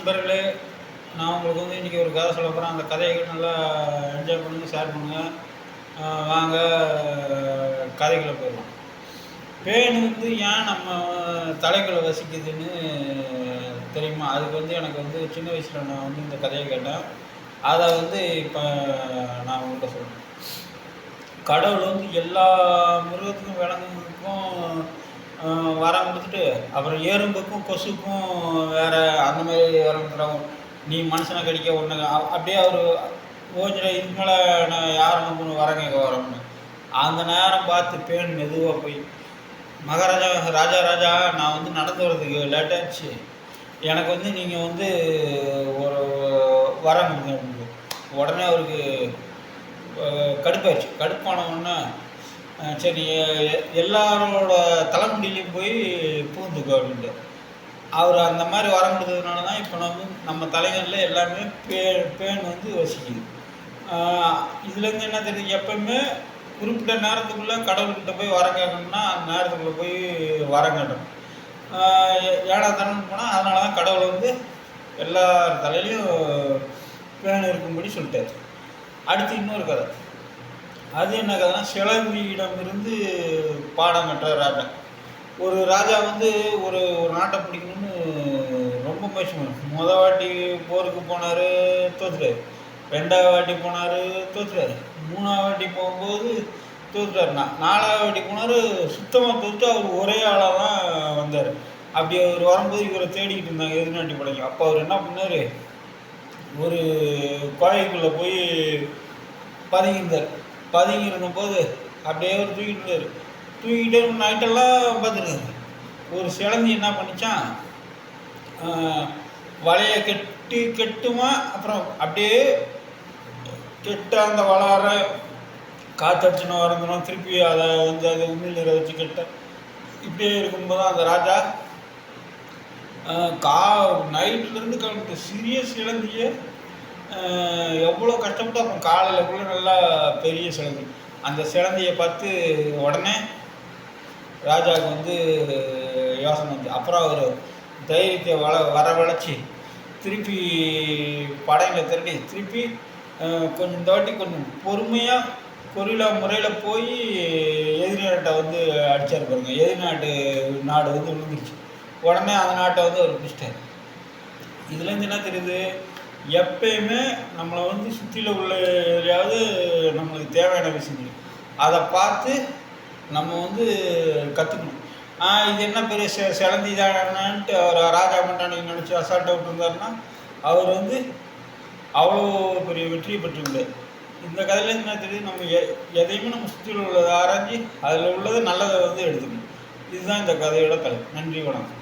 நண்பர்களே, நான் உங்களுக்கு வந்து இன்றைக்கி ஒரு கதை சொல்ல போகிறேன். அந்த கதையை நல்லா என்ஜாய் பண்ணுங்கள், ஷேர் பண்ணுங்கள். வாங்க கதைக்குள்ள போயிடலாம். பேன் வந்து ஏன் நம்ம தலைக்குள்ள வசிக்குதுன்னு தெரியுமா? அதுக்கு வந்து எனக்கு வந்து சின்ன வயசில் நான் வந்து இந்த கதையை கேட்டேன். அதை வந்து இப்போ நான் உங்கள்கிட்ட சொல்கிறேன். கடவுள் வந்து எல்லா மிருகத்துக்கும் விலங்குகளுக்கும் வரம் கொடுத்துட்டு, அப்புறம் எறும்புக்கும் கொசுக்கும் வேறு அந்த மாதிரி வரம் கொடுக்குறாங்க. நீ மனுஷனை கடிக்க ஒன்று அப்படியே அவர் ஓஞ்சில் இதுக்கு மேலே நான் யாரை நம்பணும் வர கேட்க வரோம்னு. அந்த நேரம் பார்த்து பேன் மெதுவாக போய், மகாராஜா ராஜா நான் வந்து நடந்து வர்றதுக்கு லேட்டாகிடுச்சு, எனக்கு வந்து நீங்கள் வந்து ஒரு வரம் கொடுங்க அப்படின்னு. உடனே அவருக்கு கடுப்பாயிடுச்சு. கடுப்பான உடனே சரி எல்லாரோட தலைமுடியிலையும் போய் பூந்துக்கோ அப்படின்ட்டு. அவர் அந்த மாதிரி வரம் கொடுத்ததுனால தான் இப்போ நம்ம தலைகளில் எல்லாமே பேன் வந்து வசிக்குது. இதுலேருந்து என்ன தெரியுது, எப்பவுமே குறிப்பிட்ட நேரத்துக்குள்ளே கடவுள்கிட்ட போய் வரம் கேட்கணும்னா அந்த நேரத்துக்குள்ளே போய் வரம் கேட்டணும். ஏழாம் போனால் அதனால தான் கடவுள் வந்து எல்லார் தலையிலையும் பேன் இருக்கும்படி சொல்லிட்டார். அடுத்து இன்னொரு கதை. அது என்ன கதைனா, சிலந்தியிடமிருந்து பாடம் கற்ற ராஜா. ஒரு ராஜா வந்து ஒரு நாட்டை பிடிக்கணும்னு ரொம்ப முயற்சி பண்ணார். மொதல் வாட்டி போருக்கு போனார், தோற்றுறாரு. ரெண்டாவது வாட்டி போனார், தோற்றுறாரு. மூணாவது வாட்டி போகும்போது தோற்றுறாரு. நாலாவது வாட்டி போனார், சுத்தமாக தோற்று அவர் ஒரே ஆளாக தான் வந்தார். அப்படி அவர் வரும்போது இவரை தேடிக்கிட்டு இருந்தாங்க எதிர்நாட்டி படைக்கும். அப்போ அவர் என்ன பண்ணார், ஒரு கோயிலுக்குள்ளே போய் பதுங்கி இருந்தபோது அப்படியே ஒரு தூக்கிட்டே நைட்டெல்லாம் பார்த்துருக்காரு. ஒரு சிலந்தி என்ன பண்ணிச்சான், வலையை கெட்டுமா, அப்புறம் அப்படியே கெட்ட அந்த வளர காத்தடிச்சுன்னு வரணும், திருப்பி அதை வந்து அதை உண்மையில் வச்சு கெட்ட இப்படியே இருக்கும்போது அந்த ராஜா நைட்லேருந்து கிளம்பிட்டு சிறிய சிலந்தியை எவ்வளோ கஷ்டப்பட்டு அப்புறம் காலையில் கூட நல்லா பெரிய சிலந்தி. அந்த சிலந்தியை பார்த்து உடனே ராஜாவுக்கு வந்து யோசனை வந்து, அப்புறம் அவர் தைரியத்தை வரவழைச்சி திருப்பி படையில் திரட்டி திருப்பி கொஞ்சம் இந்த வாட்டி கொஞ்சம் பொறுமையாக கொரில்லா முறையில் போய் எதிரிநாட்டை வந்து அடிச்சார் பாருங்க. நாடு வந்து விழுந்துருச்சு. உடனே அந்த நாட்டை வந்து அவர் பிடிச்சிட்டார். இதுலேருந்து என்ன தெரியுது, எப்பயுமே நம்மளை வந்து சுற்றில உள்ள எதையாவது நம்மளுக்கு தேவையான விஷயங்கள் அதை பார்த்து நம்ம வந்து கற்றுக்கணும். இது என்ன பெரிய சிலந்தி தானான்ட்டு அவர் ராஜா மண்டானிக்கு நினச்சி அசால்ட்டாக விட்டுருந்தாருன்னா அவர் வந்து அவ்வளோ பெரிய வெற்றியை பெற்றிருந்தார். இந்த கதையிலேருந்து என்ன தெரியுது, நம்ம எதையுமே நம்ம சுற்றில உள்ளதை ஆராய்ச்சி அதில் உள்ளது நல்லதை வந்து எடுத்துக்கணும். இதுதான் இந்த கதையோட கதை. நன்றி, வணக்கம்.